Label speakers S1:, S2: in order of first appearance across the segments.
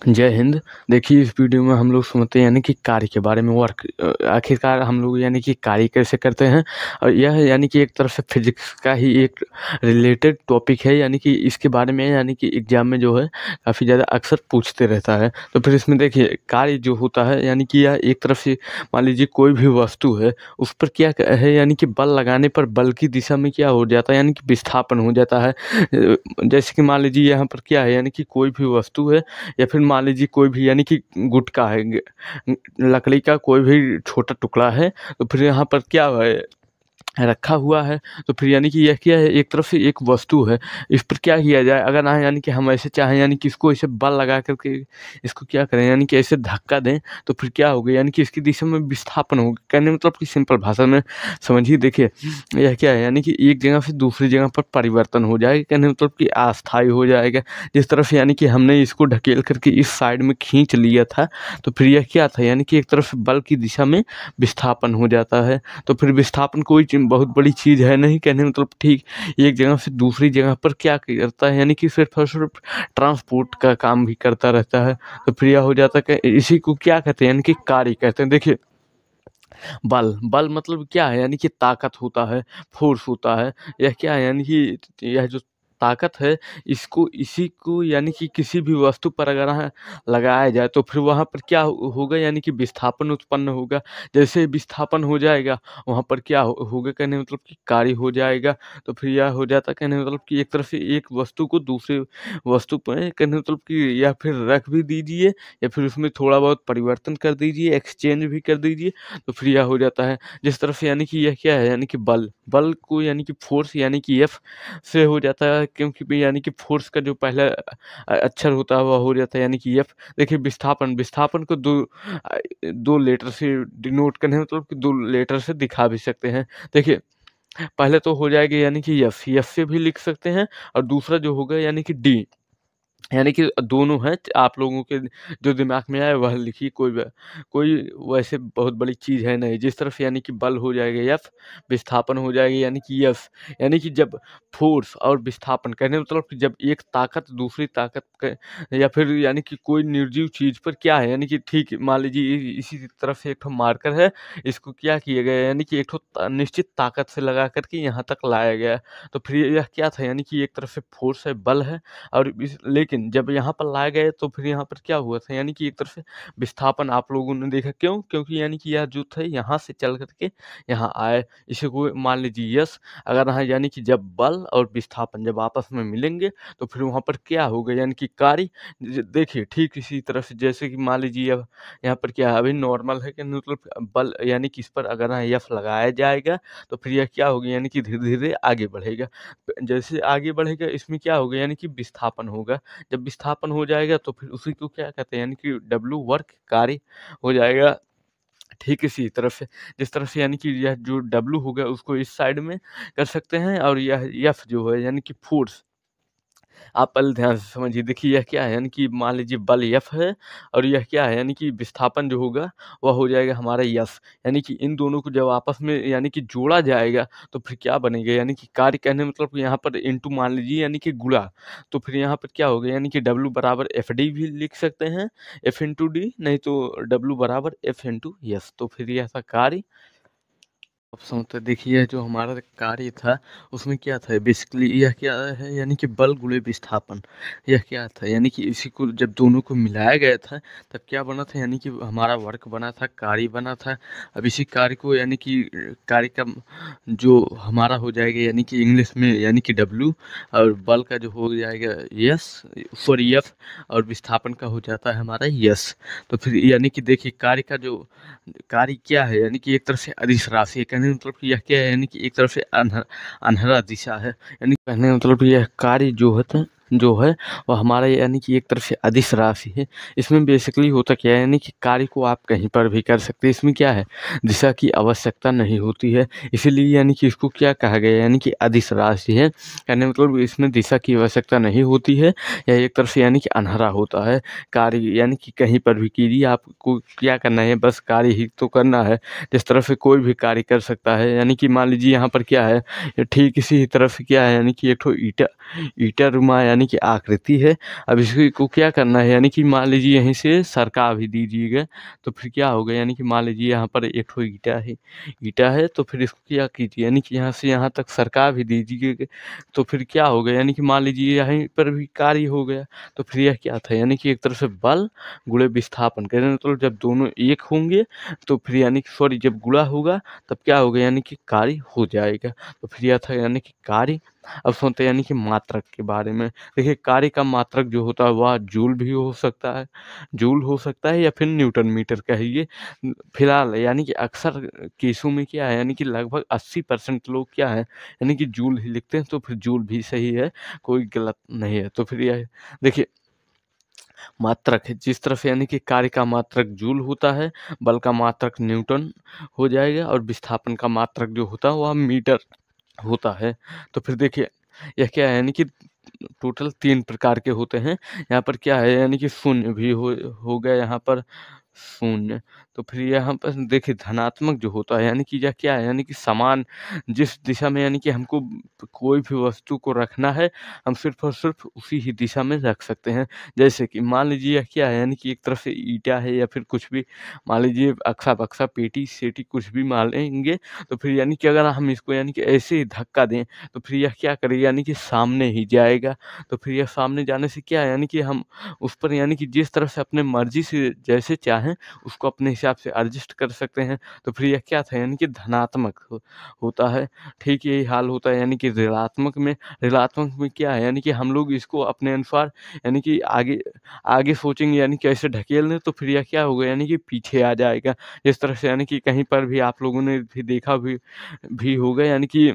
S1: जय हिंद। देखिए, इस वीडियो में हम लोग समझते हैं यानी कि कार्य के बारे में। वर्क आखिरकार हम लोग यानी कि कार्य कैसे करते हैं, और यह यानी कि एक तरफ से फिजिक्स का ही एक रिलेटेड टॉपिक है। यानी कि इसके बारे में यानी कि एग्जाम में जो है काफ़ी ज़्यादा अक्सर पूछते रहता है। तो फिर इसमें देखिए, कार्य जो होता है यानी कि यह एक तरफ से मान लीजिए कोई भी वस्तु है, उस पर क्या है यानी कि बल लगाने पर बल की दिशा में क्या हो जाता है यानी कि विस्थापन हो जाता है। जैसे कि मान लीजिए यहाँ पर क्या है यानी कि कोई भी वस्तु है, या फिर मान लीजिए कोई भी यानी कि गुटखा है, लकड़ी का कोई भी छोटा टुकड़ा है, तो फिर यहाँ पर क्या है रखा हुआ है। तो फिर यानी कि यह क्या है, एक तरफ से एक वस्तु है, इस पर क्या किया जाए, अगर ना यानी कि हम ऐसे चाहें यानी कि इसको ऐसे बल लगा करके इसको क्या करें यानी कि ऐसे धक्का दें, तो फिर क्या होगा यानी कि इसकी दिशा में विस्थापन होगा। कहने मतलब कि सिंपल भाषा में समझिए। देखिए, यह क्या है यानी कि एक जगह से दूसरी जगह पर परिवर्तन हो जाएगा। कहने मतलब कि अस्थायी हो जाएगा। जिस तरफ से यानी कि हमने इसको ढकेल करके इस साइड में खींच लिया था, तो फिर यह क्या था यानी कि एक तरफ से बल की दिशा में विस्थापन हो जाता है। तो फिर विस्थापन कोई बहुत बड़ी चीज़ है नहीं। कहने मतलब ठीक एक जगह से दूसरी जगह पर क्या करता है यानी कि सिर्फ और सिर्फ ट्रांसपोर्ट का काम भी करता रहता है। तो फिर यह हो जाता है कि इसी को क्या कहते हैं यानी कि कार्य कहते हैं। देखिए, बल बल मतलब क्या है यानी कि ताकत होता है, फोर्स होता है। यह क्या है यानी कि यह जो ताकत है, इसको इसी को यानी कि किसी भी वस्तु पर अगर लगाया जाए, तो फिर वहाँ पर क्या होगा यानी कि विस्थापन उत्पन्न होगा। जैसे विस्थापन हो जाएगा, वहाँ पर क्या होगा कहने मतलब कि कार्य हो जाएगा। तो फिर यह हो जाता है कहने मतलब कि एक तरफ से एक वस्तु को दूसरे वस्तु पर कहने मतलब कि या फिर रख भी दीजिए, या फिर उसमें थोड़ा बहुत परिवर्तन कर दीजिए, एक्सचेंज भी कर दीजिए, तो फिर यह हो जाता है। जिस तरफ से यानी कि यह क्या है यानी कि बल बल को यानी कि फोर्स यानी कि एफ से हो जाता है, क्योंकि भी यानी कि फोर्स का जो पहला अक्षर होता है वह हो जाता है यानी कि एफ। देखिए, विस्थापन विस्थापन को दो लेटर से डिनोट करने मतलब कि दो लेटर से दिखा भी सकते हैं। देखिए, पहले तो हो जाएगा यानी कि एफ एफ से भी लिख सकते हैं, और दूसरा जो होगा यानी कि डी। यानी कि दोनों हैं, आप लोगों के जो दिमाग में आए वह लिखिए। कोई वैसे बहुत बड़ी चीज़ है नहीं। जिस तरफ यानी कि बल हो जाएगा एफ, विस्थापन हो जाएगा यानी कि एफ। यानी कि जब फोर्स और विस्थापन कहने मतलब कि जब एक ताकत दूसरी ताकत या फिर यानी कि कोई निर्जीव चीज़ पर क्या है यानी कि ठीक मान लीजिए इसी तरफ से एक ठो मार्कर है, इसको क्या किया गया यानी कि एक ठो निश्चित ताकत से लगा करके यहाँ तक लाया गया। तो फिर यह क्या था यानी कि एक तरफ से फोर्स है, बल है, और लेकिन जब यहाँ पर लाए गए तो फिर यहाँ पर क्या हुआ था यानी कि एक तरफ से विस्थापन आप लोगों ने देखा। क्यों? क्योंकि यानी कि यह जो था यहाँ से चल करके यहाँ आए। इसे को मान लीजिए यस। अगर यहाँ यानी कि जब बल और विस्थापन जब आपस में मिलेंगे, तो फिर वहाँ पर क्या होगा यानी कि कार्य। देखिए, ठीक इसी तरह से जैसे कि मान लीजिए अब यहाँ पर क्या है, अभी नॉर्मल है कि मतलब बल यानी कि इस पर अगर यहाँ यफ लगाया जाएगा, तो फिर यह क्या होगा यानी कि धीरे धीरे आगे बढ़ेगा। जैसे आगे बढ़ेगा, इसमें क्या होगा यानी कि विस्थापन होगा। जब विस्थापन हो जाएगा, तो फिर उसी को क्या कहते हैं यानी कि डब्ल्यू वर्क कार्य हो जाएगा। ठीक इसी तरफ से जिस तरफ से यानी कि यह जो डब्ल्यू होगा उसको इस साइड में कर सकते हैं, और यह एफ जो है यानी कि फोर्स। आप पहले ध्यान से समझिए। देखिए, यह क्या है यानी कि मान लीजिए बल एफ है, और यह क्या है यानी कि विस्थापन जो होगा वह हो जाएगा हमारा एफ। यानी कि इन दोनों को जब आपस में यानी कि जोड़ा जाएगा, तो फिर क्या बनेगा यानी कि कार्य कहने मतलब कि यहाँ पर इंटू मान लीजिए यानी कि गुणा। तो फिर यहाँ पर क्या होगा यानी कि डब्ल्यू बराबर एफ डी भी लिख सकते हैं, एफ इंटू डी, नहीं तो डब्ल्यू बराबर एफ इंटू एस। तो फिर यह था कार्य। अब समझते देखिए, यह जो हमारा कार्य था उसमें क्या था बेसिकली, यह क्या है यानी कि बल गुणे विस्थापन। यह क्या था यानी कि इसी को जब दोनों को मिलाया गया था, तब क्या बना था यानी कि हमारा वर्क बना था, कार्य बना था। अब इसी कार्य को यानी कि कार्य का जो हमारा हो जाएगा यानी कि इंग्लिश में यानी कि डब्ल्यू, और बल का जो हो जाएगा यस, सॉरी एफ, और विस्थापन का हो जाता है हमारा यस। तो फिर यानी कि देखिए, कार्य का जो कार्य क्या है यानी कि एक तरफ से अदिश राशि है। कहने का मतलब कि यह क्या है यानी कि एक तरफ से अनहरा दिशा है। यानी कहने का मतलब यह कार्य जो है वह हमारा यानी कि एक तरफ से अदिश राशि है। इसमें बेसिकली होता क्या है यानी कि कार्य को आप कहीं पर भी कर सकते हैं। इसमें क्या है, दिशा की आवश्यकता नहीं होती है, इसीलिए यानी कि इसको क्या कहा गया यानी कि अदिश राशि है। कहने मतलब इसमें दिशा की आवश्यकता नहीं होती है, यह एक तरफ से यानी कि अनहरा होता है। कार्य यानी कि कहीं पर भी कीजिए, आपको क्या करना है, बस कार्य ही तो करना है। जिस तरफ से कोई भी कार्य कर सकता है। यानी कि मान लीजिए यहाँ पर क्या है, ठीक इसी तरफ से क्या है यानी कि एक ठो ईटा ईटा रुमा यानी यानी कि आकृति है। अब इसी को क्या करना है, यानी कि मान लीजिए यहीं से सरका भी दीजिएगा, तो फिर क्या होगा, यानी कि मान लीजिए यहाँ पर एक ठो ईटा है, तो फिर इसको क्या कीजिए, यानी कि यहाँ से यहाँ तक सरका भी दीजिएगा, तो फिर क्या होगा, यानी कि मान लीजिए यहीं पर भी कार्य हो गया। तो फिर यह क्या था, यानी कि एक तरफ से बल गुणे विस्थापन कहने का मतलब जब दोनों एक होंगे तो फिर यानी कि सॉरी जब गुणा होगा तब क्या होगा, यानी कि कार्य हो जाएगा। तो फिर यह था यानी कि कार्य। अब सुनते हैं यानी कि मात्रक के बारे में। देखिए कार्य का मात्रक जो होता है वह जूल भी हो सकता है, जूल हो सकता है या फिर न्यूटन मीटर कहिए। फिलहाल यानी कि अक्सर केसों में क्या है, यानी कि लगभग 80% लोग क्या है, यानी कि जूल ही लिखते हैं, तो फिर जूल भी सही है, कोई गलत नहीं है। तो फिर यह देखिए मात्रक है, जिस तरह से यानी कि कार्य का मात्रक जूल होता है, बल का मात्रक न्यूटन हो जाएगा और विस्थापन का मात्रक जो होता है वह मीटर होता है। तो फिर देखिए यह क्या है, यानी कि टोटल 3 प्रकार के होते हैं। यहाँ पर क्या है, यानी कि शून्य भी हो गया यहाँ पर शून्य। तो फिर यहाँ पर देखिए धनात्मक जो होता है, यानी कि यह क्या है, यानी कि समान जिस दिशा में यानी कि हमको कोई भी वस्तु को रखना है, हम सिर्फ और सिर्फ उसी ही दिशा में रख सकते हैं। जैसे कि मान लीजिए यह क्या है, यानी कि एक तरफ से ईंटा है या फिर कुछ भी, मान लीजिए अक्सा-बक्सा, पेटी-सेटी कुछ भी मान लेंगे, तो फिर यानी कि अगर हम इसको यानी कि ऐसे ही धक्का दें, तो फिर यह क्या करेगा, यानी कि सामने ही जाएगा। तो फिर यह सामने जाने से क्या है, यानी कि हम उस पर यानी कि जिस तरह से अपने मर्ज़ी से जैसे चाहें उसको अपने हिसाब से एडजस्ट कर सकते हैं। तो फिर यह क्या था, यानी कि धनात्मक होता है। ठीक यही हाल होता है यानी कि ऋणात्मक में क्या है, यानी कि हम लोग इसको अपने अनुसार यानी कि आगे आगे सोचेंगे, यानी कि ऐसे ढकेल दें, तो फिर यह क्या होगा, यानी कि पीछे आ जाएगा। इस तरह से यानी कि कहीं पर भी आप लोगों ने भी देखा भी होगा, यानी कि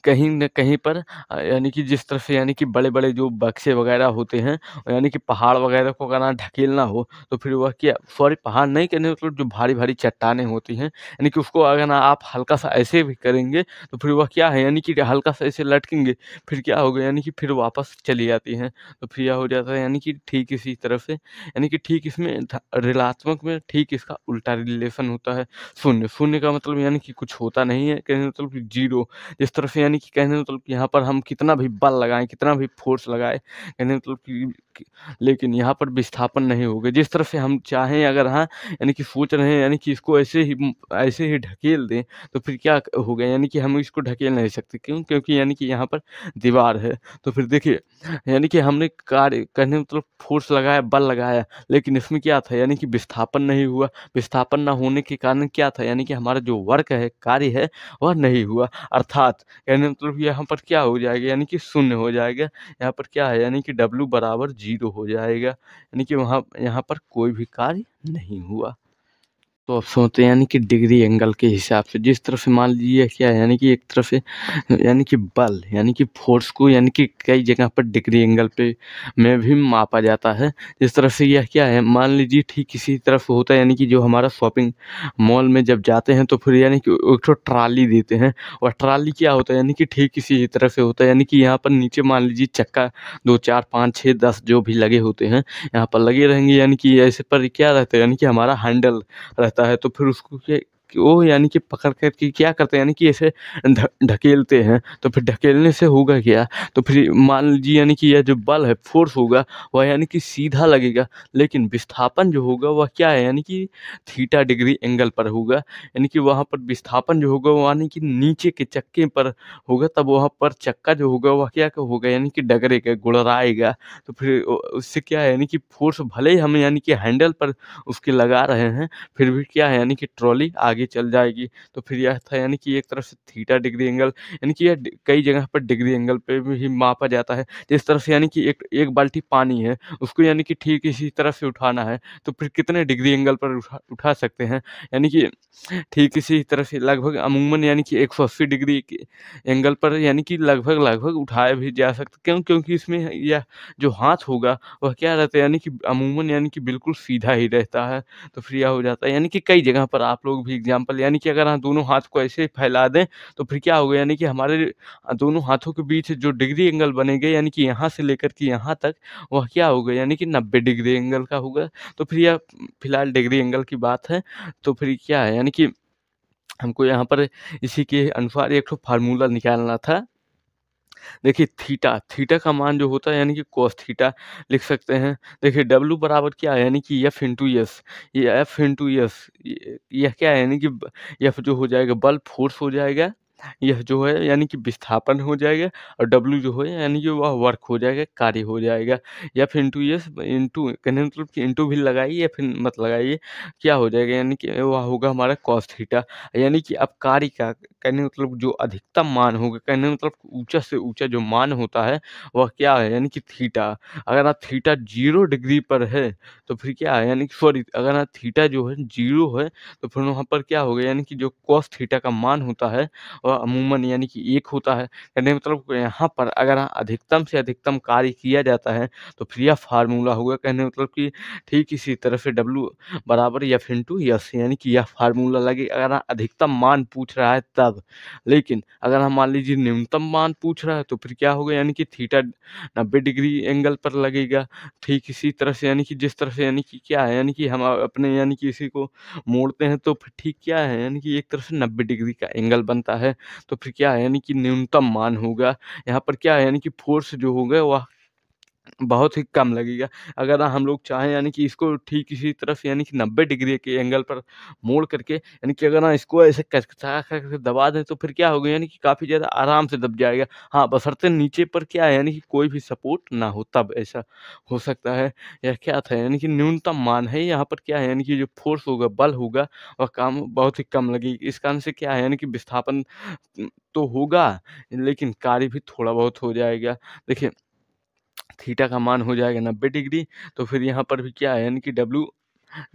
S1: कहीं न कहीं पर यानी कि जिस तरह से यानी कि बड़े-बड़े जो बक्से वगैरह होते हैं, यानी कि पहाड़ वगैरह को अगर ढकेलना हो, तो फिर वह क्या सॉरी पहाड़ नहीं कहने मतलब जो भारी-भारी चट्टानें होती हैं, यानी कि उसको अगर आप हल्का-सा ऐसे भी करेंगे, तो फिर वह क्या है, यानी कि हल्का-सा ऐसे लटकेंगे, फिर क्या होगा, यानी कि फिर वापस चली जाती हैं। तो फिर यह हो जाता है, यानी कि ठीक इसी तरह से यानी कि ठीक इसमें ऋणात्मक में ठीक इसका उल्टा रिलेशन होता है शून्य। शून्य का मतलब यानी कि कुछ होता नहीं है, कहने का मतलब कि ज़ीरो। जिस तरह से यानी कि कहने का मतलब कि यहाँ पर हम कितना भी बल लगाएँ, कितना भी फ़ोर्स लगाएँ, कहने का मतलब कि लेकिन यहाँ पर विस्थापन नहीं होगा। जिस तरह से हम चाहें अगर हाँ, यानी कि सोच रहे हैं यानी कि इसको ऐसे ही ढकेल दें, तो फिर क्या होगा, यानी कि हम इसको ढकेल नहीं सकते। क्यों? क्योंकि यानी कि यहाँ पर दीवार है। तो फिर देखिए, यानी कि हमने कार्य कहने का मतलब फ़ोर्स लगाया, बल लगाया, लेकिन इसमें क्या था, यानी कि विस्थापन नहीं हुआ। विस्थापन ना होने के कारण क्या था, यानी कि हमारा जो वर्क है, कार्य है, वह नहीं हुआ। अर्थात कहने का मतलब यहाँ पर क्या हो जाएगा, यानी कि शून्य हो जाएगा। यहाँ पर क्या है, यानी कि W बराबर 0 हो जाएगा। यानी कि वहाँ यहाँ पर कोई भी कार्य नहीं हुआ। तो अब सोचते हैं यानी कि डिग्री एंगल के हिसाब से, जिस तरह से मान लीजिए क्या है, यानी कि एक तरफ से यानी कि बल यानी कि फ़ोर्स को यानी कि कई जगह पर डिग्री एंगल पे में भी मापा जाता है। जिस तरह से यह क्या है, मान लीजिए ठीक इसी तरफ होता है, यानी कि जो हमारा शॉपिंग मॉल में जब जाते हैं तो फिर यानी कि एक ठो ट्रॉली देते हैं, और ट्रॉली क्या होता है, यानी कि ठीक इसी तरह से होता है, यानी कि यहाँ पर नीचे मान लीजिए चक्का 2, 4, 5, 6, 10 जो भी लगे होते हैं, यहाँ पर लगे रहेंगे, यानी कि ऐसे पर क्या रहता है, यानी कि हमारा हैंडल रहता है। तो फिर उसको क्या कि वो यानी कि पकड़ कर के क्या करते हैं, यानी कि ऐसे ढकेलते हैं। तो फिर ढकेलने से होगा क्या, तो फिर मान लीजिए यानी कि यह जो बल है, फ़ोर्स होगा, वह यानी कि सीधा लगेगा, लेकिन विस्थापन जो होगा वह क्या है, यानी कि थीटा डिग्री एंगल पर होगा। यानी कि वहाँ पर विस्थापन जो होगा वो यानी कि नीचे के चक्के पर होगा, तब वहाँ पर चक्का जो होगा वह क्या होगा, यानी कि डगरेगा, गुड़राएगा। तो फिर उससे क्या है, यानी कि फ़ोर्स भले ही हम यानी कि हैंडल पर उसके लगा रहे हैं, फिर भी क्या है, यानी कि ट्रॉली आगे चल जाएगी। तो फिर यह था, यानी कि एक तरफ से थीटा डिग्री एंगल, यानी कि यह कई जगह पर डिग्री एंगल पे भी मापा जाता है। जिस तरह से यानी कि एक एक बाल्टी पानी है, उसको यानी कि ठीक इसी तरह से उठाना है, तो फिर कितने डिग्री एंगल पर उठा सकते हैं, यानी कि ठीक इसी तरह से लगभग अमूमन यानी कि 180 डिग्री के एंगल पर यानी कि लगभग उठाया भी जा सकता। क्यों? क्योंकि इसमें यह जो हाथ होगा वह क्या रहता है, यानी कि अमूमन यानी कि बिल्कुल सीधा ही रहता है। तो फिर यह हो जाता है, यानी कि कई जगह पर आप लोग भी एग्ज़ाम्पल, यानी कि अगर हम दोनों हाथ को ऐसे फैला दें, तो फिर क्या होगा, यानी कि हमारे दोनों हाथों के बीच जो डिग्री एंगल बनेंगे, यानी कि यहाँ से लेकर के यहाँ तक, वह क्या होगा, यानी कि 90 डिग्री एंगल का होगा। तो फिर यह फिलहाल डिग्री एंगल की बात है। तो फिर क्या है, यानी कि हमको यहाँ पर इसी के अनुसार एक ठो फ़ॉर्मूला निकालना था। देखिए थीटा का मान जो होता है यानी कि कॉस थीटा लिख सकते हैं। देखिए डब्ल्यू बराबर क्या है यानी कि एफ इंटू एस, ये एफ इंटू एस, यह क्या है यानी कि एफ जो हो जाएगा बल फोर्स हो जाएगा, यह जो है यानी कि विस्थापन हो जाएगा, और डब्ल्यू जो है यानी कि वह वर्क हो जाएगा, कार्य हो जाएगा। एफ इंटू एस इंटू कहने का मतलब कि इंटू भी लगाइए या फिर मत लगाइए, क्या हो जाएगा यानी कि वह होगा हमारा कॉस थीटा। यानी कि अब कार्य का कहने का मतलब जो अधिकतम मान होगा, कहने का मतलब ऊँचा से ऊँचा जो मान होता है वह क्या है यानी कि थीटा। अगर आप थीटा 0 डिग्री पर है तो फिर क्या है यानी कि सॉरी, अगर आप थीटा जो है 0 है तो फिर वहाँ पर क्या होगा यानी कि जो कॉस थीटा का मान होता है वह अमूमन यानी कि 1 होता है। कहने का मतलब यहाँ पर अगर अधिकतम से अधिकतम कार्य किया जाता है तो फिर यह फ़ार्मूला होगा, कहने का मतलब कि ठीक इसी तरह से डब्ल्यू बराबर एफ इंटू एस, यानी कि यह फार्मूला लगे अगर आप अधिकतम मान पूछ रहा है तब। लेकिन अगर हम मान लीजिए न्यूनतम मान पूछ रहा है तो फिर क्या होगा यानी कि थीटा 90 डिग्री एंगल पर लगेगा। ठीक इसी तरह से यानी कि जिस तरह से यानी कि क्या है यानी कि हम अपने यानी कि इसी को मोड़ते हैं तो फिर ठीक क्या है यानी कि एक तरफ से 90 डिग्री का एंगल बनता है। तो फिर क्या है यानी कि न्यूनतम मान होगा। यहाँ पर क्या है यानी कि फोर्स जो होगा वह बहुत ही कम लगेगा। अगर हम लोग चाहें यानी कि इसको ठीक इसी तरफ यानी कि 90 डिग्री के एंगल पर मोड़ करके यानी कि अगर इसको ऐसे कचकचा करके दबा दें तो फिर क्या होगा यानी कि काफ़ी ज़्यादा आराम से दब जाएगा। हाँ, बशर्ते नीचे पर क्या है यानी कि कोई भी सपोर्ट ना हो तब ऐसा हो सकता है। यह क्या था यानी कि न्यूनतम मान है, यहाँ पर क्या है यानी कि जो फ़ोर्स होगा, बल होगा वह काम बहुत ही कम लगेगी। इस कारण से क्या है यानी कि विस्थापन तो होगा लेकिन कार्य भी थोड़ा बहुत हो जाएगा। देखिए थीटा का मान हो जाएगा 90 डिग्री, तो फिर यहाँ पर भी क्या है यानी कि डब्ल्यू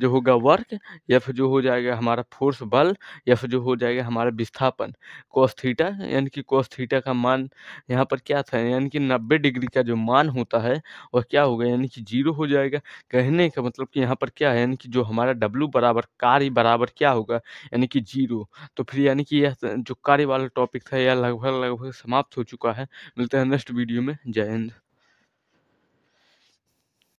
S1: जो होगा वर्क, या फिर जो हो जाएगा हमारा फ़ोर्स बल, या फिर जो हो जाएगा हमारा विस्थापन कॉस थीटा, यानी कि कॉस थीटा का मान यहाँ पर क्या था यानी कि 90 डिग्री का जो मान होता है वह क्या होगा यानी कि 0 हो जाएगा। कहने का मतलब कि यहाँ पर क्या है यानी कि जो हमारा डब्ल्यू बराबर कार्य बराबर क्या होगा यानी कि 0। तो फिर यानी कि यह जो कार्य वाला टॉपिक था यह लगभग समाप्त हो चुका है। मिलते हैं नेक्स्ट वीडियो में। जय हिंद।